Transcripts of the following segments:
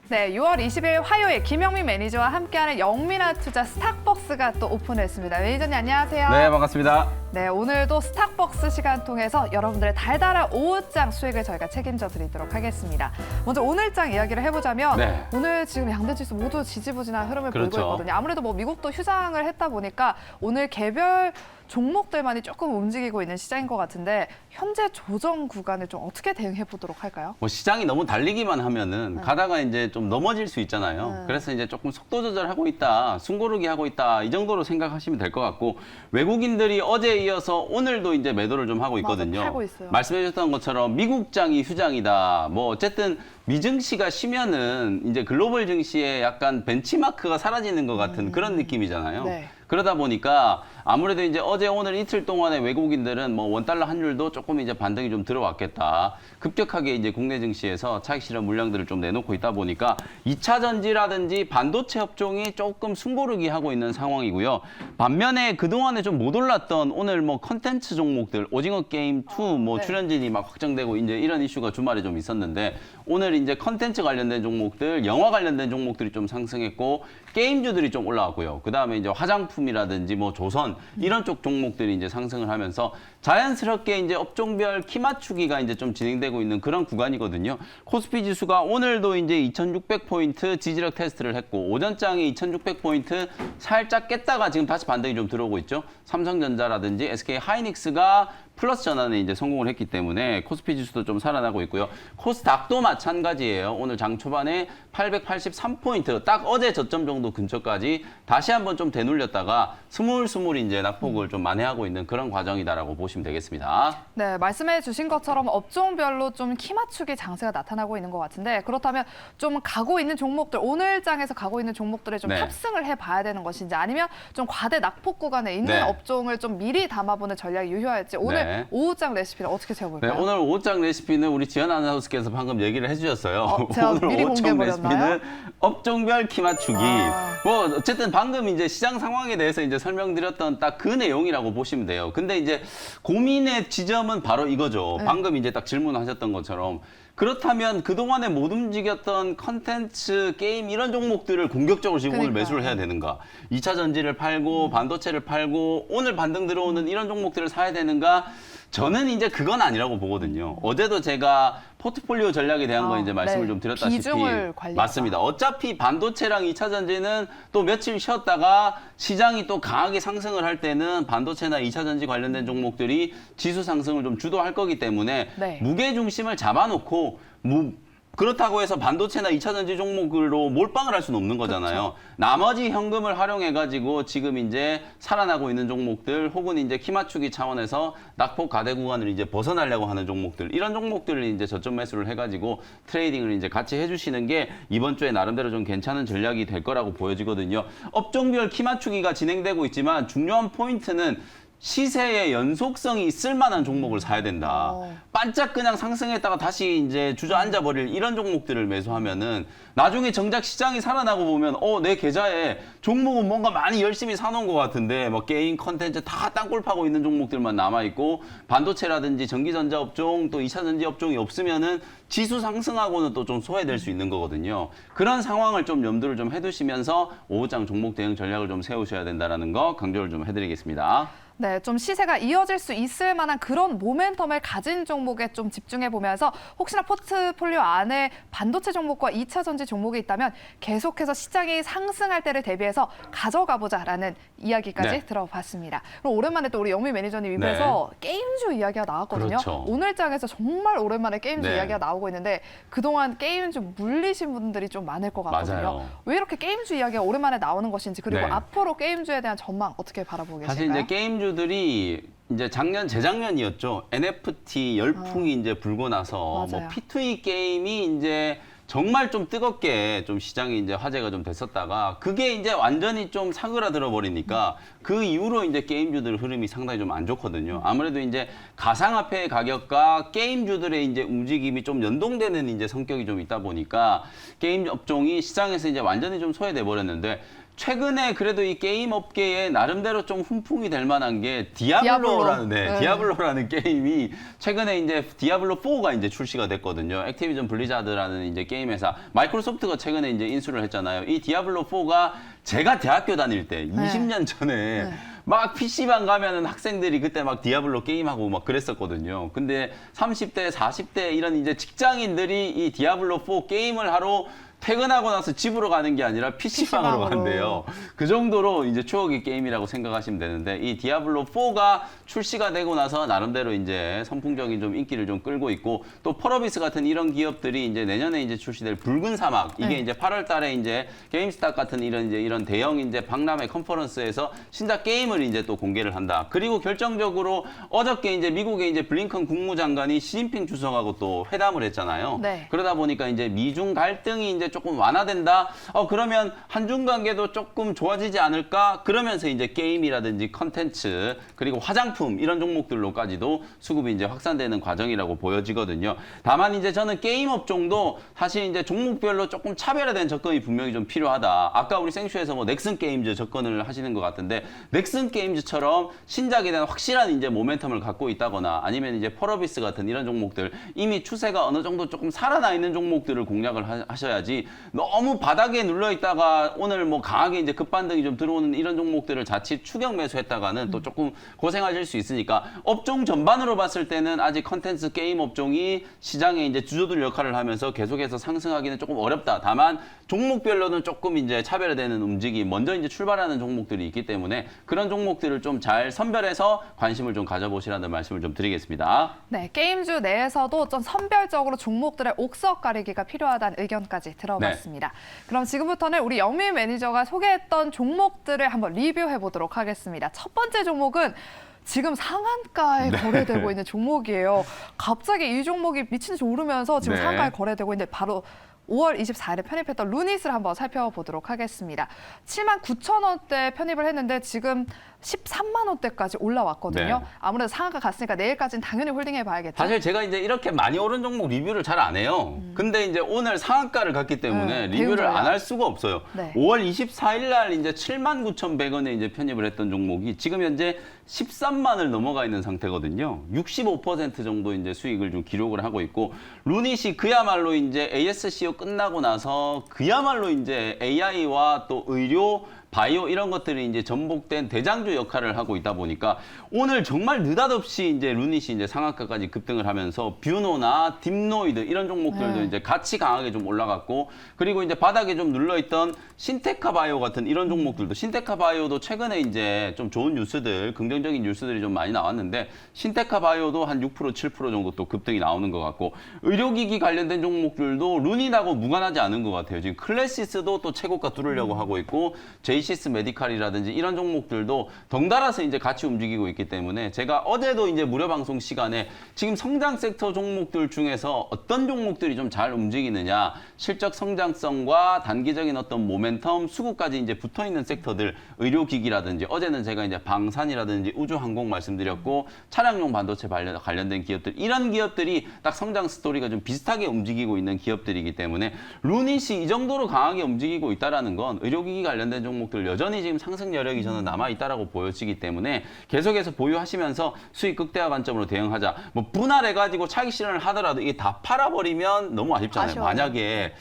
네, 6월 20일 화요일 김영민 매니저와 함께하는 영민한 투자 스탁벅스가 또 오픈했습니다. 매니저님 안녕하세요. 네, 반갑습니다. 네, 오늘도 스탁벅스 시간 통해서 여러분들의 달달한 오후장 수익을 저희가 책임져 드리도록 하겠습니다. 먼저 오늘장 이야기를 해보자면 네. 오늘 지금 양대 지수 모두 지지부진한 흐름을 그렇죠. 보이고 있거든요. 아무래도 뭐 미국도 휴장을 했다 보니까 오늘 개별 종목들만이 조금 움직이고 있는 시장인 것 같은데 현재 조정 구간을 좀 어떻게 대응해 보도록 할까요? 뭐 시장이 너무 달리기만 하면은 가다가 이제 좀 넘어질 수 있잖아요. 그래서 이제 조금 속도 조절하고 있다, 숨고르기 하고 있다 이 정도로 생각하시면 될 것 같고 외국인들이 어제에 이어서 오늘도 이제 매도를 좀 하고 있거든요. 맞아, 팔고 있어요. 말씀해주셨던 것처럼 미국장이 휴장이다. 뭐 어쨌든 미증시가 쉬면은 이제 글로벌 증시에 약간 벤치마크가 사라지는 것 같은 그런 느낌이잖아요. 네. 그러다 보니까 아무래도 이제 어제 오늘 이틀 동안에 외국인들은 뭐 원달러 환율도 조금 이제 반등이 좀 들어왔겠다. 급격하게 이제 국내 증시에서 차익 실현 물량들을 좀 내놓고 있다 보니까 2차 전지라든지 반도체 업종이 조금 숨고르기 하고 있는 상황이고요. 반면에 그동안에 좀 못 올랐던 오늘 뭐 컨텐츠 종목들 오징어 게임 2 뭐 네. 출연진이 막 확정되고 이제 이런 이슈가 주말에 좀 있었는데 오늘 이제 컨텐츠 관련된 종목들, 영화 관련된 종목들이 좀 상승했고 게임주들이 좀 올라왔고요. 그다음에 이제 화장품이라든지 뭐 조선 이런 쪽 종목들이 이제 상승을 하면서 자연스럽게 이제 업종별 키 맞추기가 이제 좀 진행되고 있는 그런 구간이거든요. 코스피 지수가 오늘도 이제 2,600포인트 지지력 테스트를 했고 오전장에 2,600포인트 살짝 깼다가 지금 다시 반등이 좀 들어오고 있죠. 삼성전자라든지 SK 하이닉스가 플러스 전환에 이제 성공을 했기 때문에 코스피 지수도 좀 살아나고 있고요. 코스닥도 마찬가지예요. 오늘 장 초반에 883포인트, 딱 어제 저점 정도 근처까지 다시 한번 좀 되눌렸다가 스물스물 이제 낙폭을 좀 만회하고 있는 그런 과정이다라고 보시면 되겠습니다. 네, 말씀해 주신 것처럼 업종별로 좀 키 맞추기 장세가 나타나고 있는 것 같은데 그렇다면 좀 가고 있는 종목들, 오늘 장에서 가고 있는 종목들에 좀 네. 탑승을 해봐야 되는 것인지 아니면 좀 과대 낙폭 구간에 있는 네. 업종을 좀 미리 담아보는 전략이 유효할지 오늘 네. 오후장 레시피를 어떻게 네, 재볼까요? 오늘 오후장 레시피는 우리 지연 아나운서께서 방금 얘기를 해주셨어요. 제가 오늘 미리 오후장 공개해버렸나요? 레시피는 업종별 키 맞추기. 아. 뭐 어쨌든 방금 이제 시장 상황에 대해서 이제 설명드렸던 딱 그 내용이라고 보시면 돼요. 근데 이제 고민의 지점은 바로 이거죠. 네. 방금 이제 딱 질문하셨던 것처럼. 그렇다면 그동안에 못 움직였던 컨텐츠, 게임 이런 종목들을 공격적으로 지금 오늘 그러니까요. 매수를 해야 되는가? 2차 전지를 팔고 반도체를 팔고 오늘 반등 들어오는 이런 종목들을 사야 되는가? 저는 이제 그건 아니라고 보거든요. 어제도 제가 포트폴리오 전략에 대한 거 이제 말씀을 네. 좀 드렸다시피 비중을 관리하자. 맞습니다. 어차피 반도체랑 2차 전지는 또 며칠 쉬었다가 시장이 또 강하게 상승을 할 때는 반도체나 2차 전지 관련된 종목들이 지수 상승을 좀 주도할 거기 때문에 네. 무게 중심을 잡아놓고 그렇다고 해서 반도체나 2차 전지 종목으로 몰빵을 할 수는 없는 거잖아요. 그렇죠. 나머지 현금을 활용해가지고 지금 이제 살아나고 있는 종목들 혹은 이제 키 맞추기 차원에서 낙폭 가대 구간을 이제 벗어나려고 하는 종목들 이런 종목들을 이제 저점 매수를 해가지고 트레이딩을 이제 같이 해주시는 게 이번 주에 나름대로 좀 괜찮은 전략이 될 거라고 보여지거든요. 업종별 키 맞추기가 진행되고 있지만 중요한 포인트는 시세의 연속성이 있을 만한 종목을 사야 된다. 반짝 그냥 상승했다가 다시 이제 주저앉아 버릴 이런 종목들을 매수하면은 나중에 정작 시장이 살아나고 보면 내 계좌에 종목은 뭔가 많이 열심히 사놓은 것 같은데 뭐 게임 컨텐츠 다 땅굴 파고 있는 종목들만 남아 있고 반도체라든지 전기전자 업종 또 2차 전지 업종이 없으면은 지수 상승하고는 또 좀 소외될 수 있는 거거든요. 그런 상황을 좀 염두를 좀 해두시면서 오후장 종목 대응 전략을 좀 세우셔야 된다라는 거 강조를 좀 해드리겠습니다. 네, 좀 시세가 이어질 수 있을 만한 그런 모멘텀을 가진 종목에 좀 집중해 보면서 혹시나 포트폴리오 안에 반도체 종목과 2차 전지 종목이 있다면 계속해서 시장이 상승할 때를 대비해서 가져가 보자라는 이야기까지 네. 들어봤습니다. 그럼 오랜만에 또 우리 영미 매니저님 입에서 게임주 이야기가 나왔거든요. 그렇죠. 오늘 장에서 정말 오랜만에 게임주 네. 이야기가 나오고 있는데 그동안 게임주 물리신 분들이 좀 많을 것 같거든요. 맞아요. 왜 이렇게 게임주 이야기가 오랜만에 나오는 것인지 그리고 네. 앞으로 게임주에 대한 전망 어떻게 바라보고 계실까요? 사실 이제 게임주들이 이제 재작년이었죠. NFT 열풍이 이제 불고 나서 맞아요. 뭐 P2E 게임이 이제 정말 좀 뜨겁게 좀 시장이 이제 화제가 좀 됐었다가 그게 이제 완전히 좀 사그라들어 버리니까 그 이후로 이제 게임주들 흐름이 상당히 좀 안 좋거든요. 아무래도 이제 가상화폐 가격과 게임주들의 이제 움직임이 좀 연동되는 이제 성격이 좀 있다 보니까 게임 업종이 시장에서 이제 완전히 좀 소외돼 버렸는데 최근에 그래도 이 게임 업계에 나름대로 좀 훈풍이 될 만한 게 디아블로. 디아블로라는 게임이 최근에 이제 디아블로 4가 이제 출시가 됐거든요. 액티비전 블리자드라는 이제 게임 회사, 마이크로소프트가 최근에 이제 인수를 했잖아요. 이 디아블로 4가 제가 대학교 다닐 때 20년 전에 막 PC방 가면은 학생들이 그때 막 디아블로 게임하고 막 그랬었거든요. 근데 30대, 40대 이런 이제 직장인들이 이 디아블로 4 게임을 하러 퇴근하고 나서 집으로 가는 게 아니라 PC방으로 간대요. 그 정도로 이제 추억의 게임이라고 생각하시면 되는데, 이 디아블로 4가 출시가 되고 나서 나름대로 이제 선풍적인 좀 인기를 좀 끌고 있고, 또 펄어비스 같은 이런 기업들이 이제 내년에 이제 출시될 붉은 사막, 이게 이제 8월 달에 이제 게임스탑 같은 이런 대형 이제 박람회 컨퍼런스에서 신작 게임을 이제 또 공개를 한다. 그리고 결정적으로 어저께 이제 미국의 이제 블링컨 국무장관이 시진핑 주석하고 또 회담을 했잖아요. 네. 그러다 보니까 이제 미중 갈등이 이제 조금 완화된다. 그러면 한중 관계도 조금 좋아지지 않을까? 그러면서 이제 게임이라든지 컨텐츠, 그리고 화장품 이런 종목들로까지도 수급이 이제 확산되는 과정이라고 보여지거든요. 다만 이제 저는 게임 업종도 사실 이제 종목별로 조금 차별화된 접근이 분명히 좀 필요하다. 아까 우리 생쇼에서 뭐 넥슨 게임즈 접근을 하시는 것 같은데, 넥슨 게임즈처럼 신작에 대한 확실한 이제 모멘텀을 갖고 있다거나, 아니면 이제 펄어비스 같은 이런 종목들, 이미 추세가 어느 정도 조금 살아나 있는 종목들을 공략을 하셔야지, 너무 바닥에 눌러 있다가 오늘 뭐 강하게 이제 급반등이 좀 들어오는 이런 종목들을 자칫 추격 매수했다가는 또 조금 고생하실 수 있으니까, 업종 전반으로 봤을 때는 아직 컨텐츠 게임 업종이 시장에 이제 주도들 역할을 하면서 계속해서 상승하기는 조금 어렵다. 다만 종목별로는 조금 이제 차별화되는 움직임, 먼저 이제 출발하는 종목들이 있기 때문에 그런 종목들을 좀 잘 선별해서 관심을 좀 가져보시라는 말씀을 좀 드리겠습니다. 네, 게임주 내에서도 좀 선별적으로 종목들의 옥석 가리기가 필요하다는 의견까지 들어봤습니다. 그럼 지금부터는 우리 영민 매니저가 소개했던 종목들을 한번 리뷰해 보도록 하겠습니다. 첫 번째 종목은 지금 상한가에 거래되고 있는 종목이에요. 갑자기 이 종목이 미친 듯이 오르면서 지금 상한가에 거래되고 있는데, 바로 5월 24일에 편입했던 루닛을 한번 살펴보도록 하겠습니다. 79,000원대 편입을 했는데 지금 13만 원대까지 올라왔거든요. 네. 아무래도 상한가 갔으니까 내일까지는 당연히 홀딩해 봐야겠죠. 사실 제가 이제 이렇게 많이 오른 종목 리뷰를 잘 안 해요. 근데 이제 오늘 상한가를 갔기 때문에 리뷰를 안 할 수가 없어요. 네. 5월 24일 날 이제 79,100원에 이제 편입을 했던 종목이 지금 현재 13만을 넘어가 있는 상태거든요. 65% 정도 이제 수익을 좀 기록을 하고 있고, 루닛이 그야말로 이제 ASCO 끝나고 나서 그야말로 이제 AI와 또 의료, 바이오 이런 것들이 이제 전복된 대장주 역할을 하고 있다 보니까 오늘 정말 느닷없이 이제 루닛이 이제 상한가까지 급등을 하면서 뷰노나 딥노이드 이런 종목들도 이제 같이 강하게 좀 올라갔고, 그리고 이제 바닥에 좀 눌러있던 신테카 바이오 같은 이런 종목들도, 신테카 바이오도 최근에 이제 좀 좋은 뉴스들, 긍정적인 뉴스들이 좀 많이 나왔는데, 신테카 바이오도 한 6%, 7% 정도 또 급등이 나오는 것 같고, 의료기기 관련된 종목들도 루닛하고 무관하지 않은 것 같아요. 지금 클래시스도 또 최고가 뚫으려고 하고 있고, 제이시스 메디칼이라든지 이런 종목들도 덩달아서 이제 같이 움직이고 있기 때문에, 제가 어제도 이제 무료 방송 시간에 지금 성장 섹터 종목들 중에서 어떤 종목들이 좀 잘 움직이느냐, 실적 성장성과 단기적인 어떤 모멘텀, 수급까지 이제 붙어 있는 섹터들, 의료기기라든지, 어제는 제가 이제 방산이라든지 우주항공 말씀드렸고, 차량용 반도체 관련된 기업들, 이런 기업들이 딱 성장 스토리가 좀 비슷하게 움직이고 있는 기업들이기 때문에, 루닛이 이 정도로 강하게 움직이고 있다라는 건 의료기기 관련된 종목들 여전히 지금 상승 여력이 저는 남아 있다라고 보여지기 때문에 계속해서 보유하시면서 수익 극대화 관점으로 대응하자. 뭐 분할해가지고 차익 실현을 하더라도 이게 다 팔아버리면 너무 아쉽잖아요. 아쉬워요. 만약에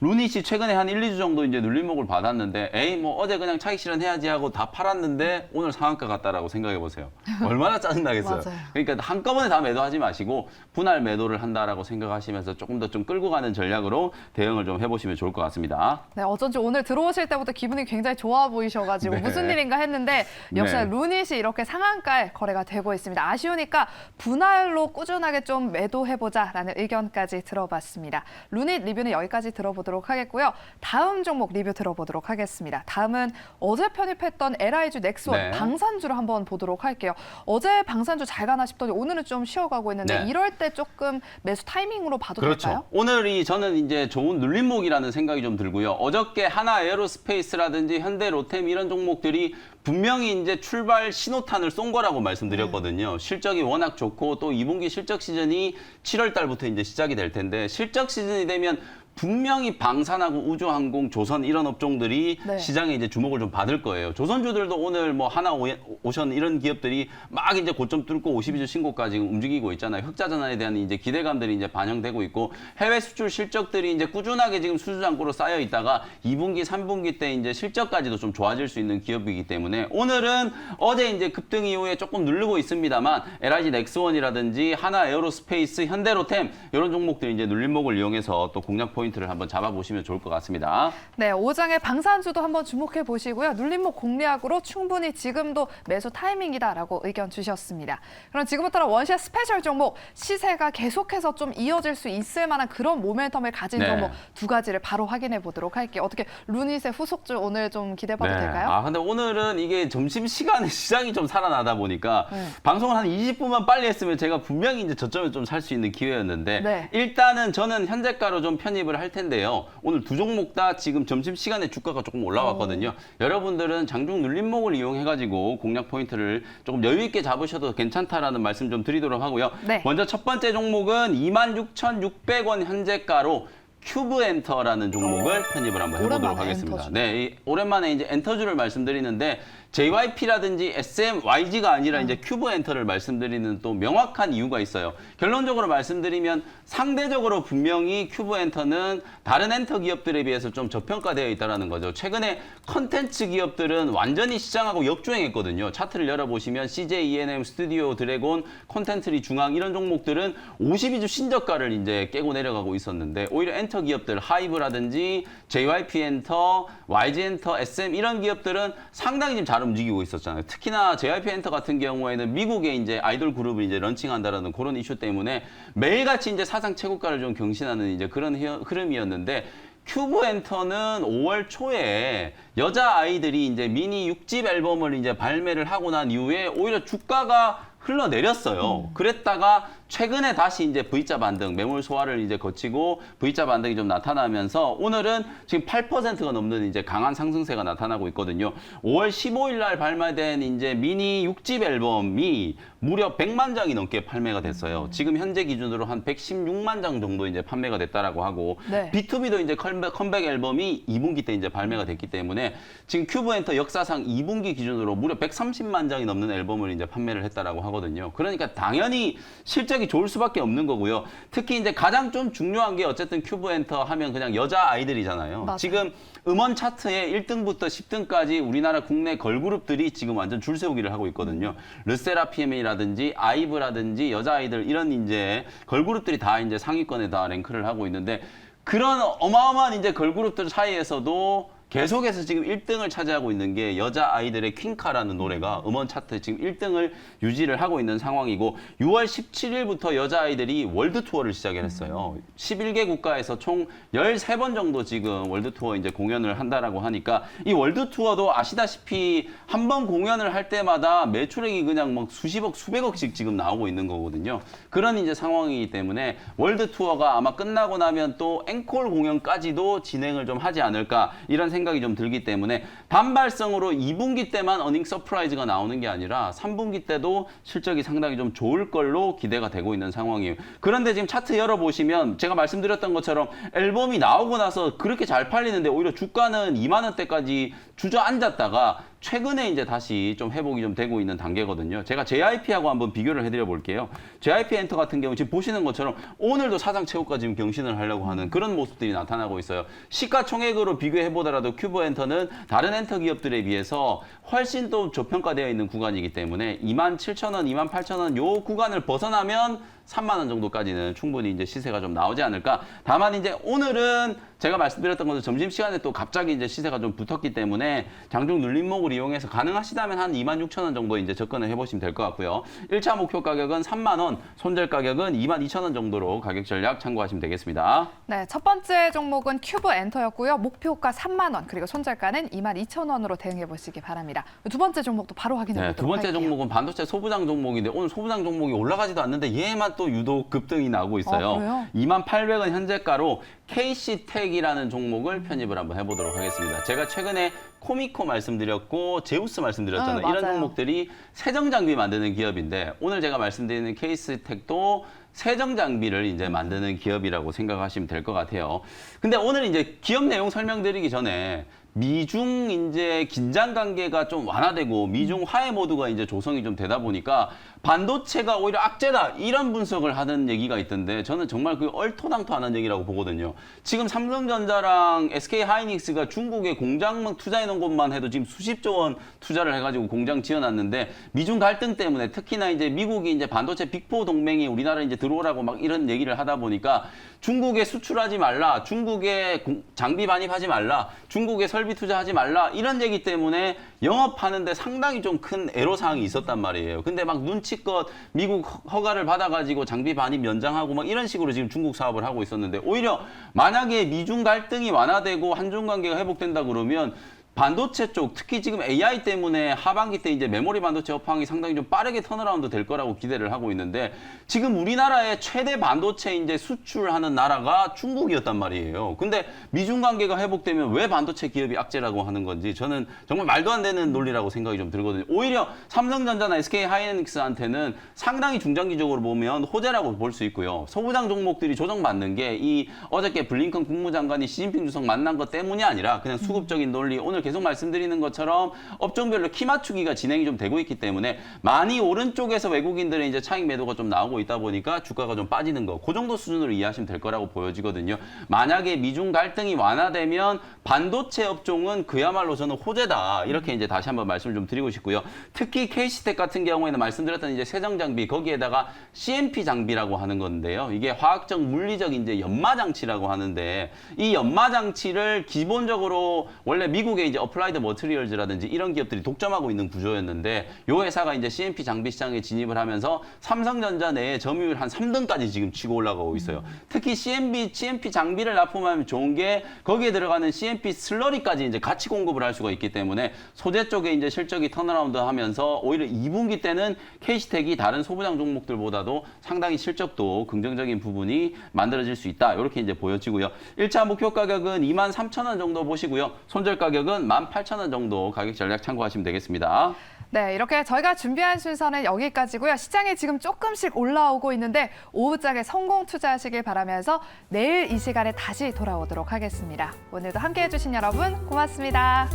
루닛이 최근에 한 1, 2주 정도 이제 눌림목을 받았는데, 에이 뭐 어제 그냥 차익 실현해야지 하고 다 팔았는데 오늘 상한가 갔다라고 생각해 보세요. 얼마나 짜증나겠어요. 맞아요. 그러니까 한꺼번에 다 매도하지 마시고 분할 매도를 한다라고 생각하시면서 조금 더 좀 끌고 가는 전략으로 대응을 좀 해보시면 좋을 것 같습니다. 네, 어쩐지 오늘 들어오실 때부터 기분이 굉장히 좋아 보이셔가지고 네. 무슨 일인가 했는데, 역시나 네. 루닛이 이렇게 상한가에 거래가 되고 있습니다. 아쉬우니까 분할로 꾸준하게 좀 매도해보자라는 의견까지 들어봤습니다. 루닛 리뷰는 여기까지 들어보도록 하겠고요. 다음 종목 리뷰 들어보도록 하겠습니다. 다음은 어제 편입했던 LIG 넥스원 네. 방산주를 한번 보도록 할게요. 어제 방산주 잘 가나 싶더니 오늘은 좀 쉬어가고 있는데, 네. 이럴 때 조금 매수 타이밍으로 봐도 그렇죠. 될까요? 오늘이 저는 이제 좋은 눌림목이라는 생각이 좀 들고요. 어저께 하나 에어로스페이스라든지 현대 로템 이런 종목들이 분명히 이제 출발 신호탄을 쏜 거라고 말씀드렸거든요. 실적이 워낙 좋고 또 2분기 실적 시즌이 7월 달부터 이제 시작이 될 텐데, 실적 시즌이 되면 분명히 방산하고 우주항공, 조선 이런 업종들이 네. 시장에 이제 주목을 좀 받을 거예요. 조선주들도 오늘 뭐 하나오션 이런 기업들이 막 이제 고점 뚫고 52주 신고까지 움직이고 있잖아요. 흑자 전환에 대한 이제 기대감들이 이제 반영되고 있고 해외 수출 실적들이 이제 꾸준하게 지금 수주장고로 쌓여 있다가 2분기, 3분기 때 이제 실적까지도 좀 좋아질 수 있는 기업이기 때문에 오늘은 어제 이제 급등 이후에 조금 누르고 있습니다만 LIG 넥스원이라든지 하나 에어로스페이스, 현대로템 이런 종목들이 이제 눌림목을 이용해서 또 공략 포인트를 한번 잡아보시면 좋을 것 같습니다. 네, 오장의 방산주도 한번 주목해 보시고요. 눌림목 공략으로 충분히 지금도 매수 타이밍이다라고 의견 주셨습니다. 그럼 지금부터는 원시의 스페셜 종목 시세가 계속해서 좀 이어질 수 있을 만한 그런 모멘텀을 가진 네. 종목 두 가지를 바로 확인해 보도록 할게요. 어떻게 루닛의 후속주 오늘 좀 기대해봐도 될까요? 아, 근데 오늘은 이게 점심시간에 시장이 좀 살아나다 보니까 네. 방송을 한 20분만 빨리 했으면 제가 분명히 이제 저점에 좀 살 수 있는 기회였는데 네. 일단은 저는 현재가로 좀 편입을 할 텐데요. 오늘 두 종목 다 지금 점심시간에 주가가 조금 올라왔거든요. 여러분들은 장중 눌림목을 이용해가지고 공략 포인트를 조금 여유 있게 잡으셔도 괜찮다라는 말씀 좀 드리도록 하고요. 네. 먼저 첫 번째 종목은 26,600원 현재가로 큐브엔터라는 종목을 편입을 한번 해보도록 오랜만에 하겠습니다. 엔터주. 네, 오랜만에 이제 엔터주를 말씀드리는데 JYP라든지 SM, YG가 아니라 이제 큐브엔터를 말씀드리는 또 명확한 이유가 있어요. 결론적으로 말씀드리면 상대적으로 분명히 큐브엔터는 다른 엔터 기업들에 비해서 좀 저평가되어 있다는 거죠. 최근에 컨텐츠 기업들은 완전히 시장하고 역주행했거든요. 차트를 열어보시면 CJ ENM, 스튜디오 드래곤, 콘텐츠리 중앙 이런 종목들은 52주 신저가를 이제 깨고 내려가고 있었는데 오히려 엔터 기업들 하이브라든지 JYP 엔터, YG 엔터, SM 이런 기업들은 상당히 지금 잘 움직이고 있었잖아요. 특히나 JYP 엔터 같은 경우에는 미국의 이제 아이돌 그룹을 이제 런칭한다라는 그런 이슈 때문에 매일같이 이제 사상 최고가를 좀 경신하는 이제 그런 흐름이었는데 큐브엔터는 5월 초에 여자 아이들이 이제 미니 6집 앨범을 이제 발매를 하고 난 이후에 오히려 주가가 흘러내렸어요. 그랬다가 최근에 다시 이제 V자 반등, 매물 소화를 이제 거치고 V자 반등이 좀 나타나면서 오늘은 지금 8%가 넘는 이제 강한 상승세가 나타나고 있거든요. 5월 15일 날 발매된 이제 미니 6집 앨범이 무려 100만 장이 넘게 판매가 됐어요. 지금 현재 기준으로 한 116만 장 정도 이제 판매가 됐다라고 하고 네. B2B도 이제 컴백 앨범이 2분기 때 이제 발매가 됐기 때문에 지금 큐브엔터 역사상 2분기 기준으로 무려 130만 장이 넘는 앨범을 이제 판매를 했다라고 하거든요. 그러니까 당연히 실적이 좋을 수밖에 없는 거고요. 특히 이제 가장 좀 중요한 게 어쨌든 큐브엔터 하면 그냥 여자 아이들이잖아요. 맞아요. 지금 음원 차트에 1등부터 10등까지 우리나라 국내 걸그룹들이 지금 완전 줄세우기를 하고 있거든요. 르세라핌이라든지 아이브라든지 여자아이들 이런 이제 걸그룹들이 다 이제 상위권에 다 랭크를 하고 있는데 그런 어마어마한 이제 걸그룹들 사이에서도 계속해서 지금 1등을 차지하고 있는 게 여자아이들의 퀸카라는 노래가 음원 차트 지금 1등을 유지를 하고 있는 상황이고 6월 17일부터 여자아이들이 월드 투어를 시작을 했어요. 11개 국가에서 총 13번 정도 지금 월드 투어 이제 공연을 한다라고 하니까 이 월드 투어도 아시다시피 한 번 공연을 할 때마다 매출액이 그냥 막 수십억, 수백억씩 지금 나오고 있는 거거든요. 그런 이제 상황이기 때문에 월드 투어가 아마 끝나고 나면 또 앵콜 공연까지도 진행을 좀 하지 않을까 이런 생각이 좀 들기 때문에 단발성으로 2분기 때만 어닝 서프라이즈가 나오는 게 아니라 3분기 때도 실적이 상당히 좀 좋을 걸로 기대가 되고 있는 상황이에요. 그런데 지금 차트 열어보시면 제가 말씀드렸던 것처럼 앨범이 나오고 나서 그렇게 잘 팔리는데 오히려 주가는 2만 원대까지 주저앉았다가 최근에 이제 다시 좀 회복이 좀 되고 있는 단계거든요. 제가 JYP하고 한번 비교를 해드려 볼게요. JYP 엔터 같은 경우 지금 보시는 것처럼 오늘도 사상 최고가 지금 경신을 하려고 하는 그런 모습들이 나타나고 있어요. 시가총액으로 비교해 보더라도 큐브 엔터는 다른 엔터 기업들에 비해서 훨씬 또 저평가되어 있는 구간이기 때문에 27,000원, 28,000원 요 구간을 벗어나면 3만 원 정도까지는 충분히 이제 시세가 좀 나오지 않을까. 다만 이제 오늘은 제가 말씀드렸던 것처럼 점심시간에 또 갑자기 이제 시세가 좀 붙었기 때문에 장중 눌림목을 이용해서 가능하시다면 한 26,000원 정도 이제 접근을 해보시면 될 것 같고요. 1차 목표 가격은 3만 원, 손절 가격은 22,000원 정도로 가격 전략 참고하시면 되겠습니다. 네, 첫 번째 종목은 큐브 엔터였고요. 목표가 3만 원, 그리고 손절가는 22,000원으로 대응해 보시기 바랍니다. 두 번째 종목도 바로 확인해 보도록 두 번째 할게요. 종목은 반도체 소부장 종목인데 오늘 소부장 종목이 올라가지도 않는데 얘만 또 유독 급등이 나오고 있어요. 그래요? 28,000원 현재가로 KC텍이라는 종목을 편입을 한번 해보도록 하겠습니다. 제가 최근에 코미코 말씀드렸고 제우스 말씀드렸잖아요. 이런 맞아요. 종목들이 세정장비 만드는 기업인데 오늘 제가 말씀드리는 KC텍도 세정 장비를 이제 만드는 기업이라고 생각하시면 될 것 같아요. 근데 오늘 이제 기업 내용 설명드리기 전에 미중 이제 긴장 관계가 좀 완화되고 미중 화해 모드가 이제 조성이 좀 되다 보니까 반도체가 오히려 악재다 이런 분석을 하는 얘기가 있던데 저는 정말 그 얼토당토하는 얘기라고 보거든요. 지금 삼성전자랑 SK 하이닉스가 중국에 공장만 투자해 놓은 것만 해도 지금 수십조 원 투자를 해가지고 공장 지어놨는데 미중 갈등 때문에 특히나 이제 미국이 이제 반도체 빅4 동맹이 우리나라에 이제 들어오라고 막 이런 얘기를 하다 보니까 중국에 수출하지 말라, 중국에 장비 반입하지 말라, 중국에 설비 투자하지 말라 이런 얘기 때문에 영업하는데 상당히 좀 큰 애로사항이 있었단 말이에요. 근데 막 눈치껏 미국 허가를 받아가지고 장비 반입 연장하고 막 이런 식으로 지금 중국 사업을 하고 있었는데 오히려 만약에 미중 갈등이 완화되고 한중 관계가 회복된다 그러면 반도체 쪽 특히 지금 AI 때문에 하반기 때 이제 메모리 반도체 업황이 상당히 좀 빠르게 턴어라운드 될 거라고 기대를 하고 있는데 지금 우리나라의 최대 반도체 이제 수출하는 나라가 중국이었단 말이에요. 근데 미중 관계가 회복되면 왜 반도체 기업이 악재라고 하는 건지 저는 정말 말도 안 되는 논리라고 생각이 좀 들거든요. 오히려 삼성전자나 SK 하이닉스한테는 상당히 중장기적으로 보면 호재라고 볼 수 있고요. 소부장 종목들이 조정받는 게 이 어저께 블링컨 국무장관이 시진핑 주석 만난 것 때문이 아니라 그냥 수급적인 논리 오늘 계속 말씀드리는 것처럼 업종별로 키 맞추기가 진행이 좀 되고 있기 때문에 많이 오른쪽에서 외국인들의 이제 차익 매도가 좀 나오고 있다 보니까 주가가 좀 빠지는 거, 그 정도 수준으로 이해하시면 될 거라고 보여지거든요. 만약에 미중 갈등이 완화되면 반도체 업종은 그야말로 저는 호재다. 이렇게 이제 다시 한번 말씀을 좀 드리고 싶고요. 특히 KC텍 같은 경우에는 말씀드렸던 이제 세정 장비 거기에다가 CMP 장비라고 하는 건데요. 이게 화학적 물리적 이제 연마 장치라고 하는데 이 연마 장치를 기본적으로 원래 미국의 이제 어플라이드 머티리얼즈라든지 이런 기업들이 독점하고 있는 구조였는데 이 회사가 이제 CMP 장비 시장에 진입을 하면서 삼성전자 내에 점유율 한 3등까지 지금 치고 올라가고 있어요. 특히 CMP 장비를 납품하면 좋은 게 거기에 들어가는 CMP 슬러리까지 이제 같이 공급을 할 수가 있기 때문에 소재 쪽에 이제 실적이 턴어라운드 하면서 오히려 2분기 때는 KC텍이 다른 소부장 종목들보다도 상당히 실적도 긍정적인 부분이 만들어질 수 있다. 이렇게 이제 보여지고요. 1차 목표 가격은 23,000원 정도 보시고요. 손절 가격은 18,000원 정도 가격 전략 참고하시면 되겠습니다. 네, 이렇게 저희가 준비한 순서는 여기까지고요. 시장이 지금 조금씩 올라오고 있는데 오후장에 성공 투자하시길 바라면서 내일 이 시간에 다시 돌아오도록 하겠습니다. 오늘도 함께해 주신 여러분 고맙습니다.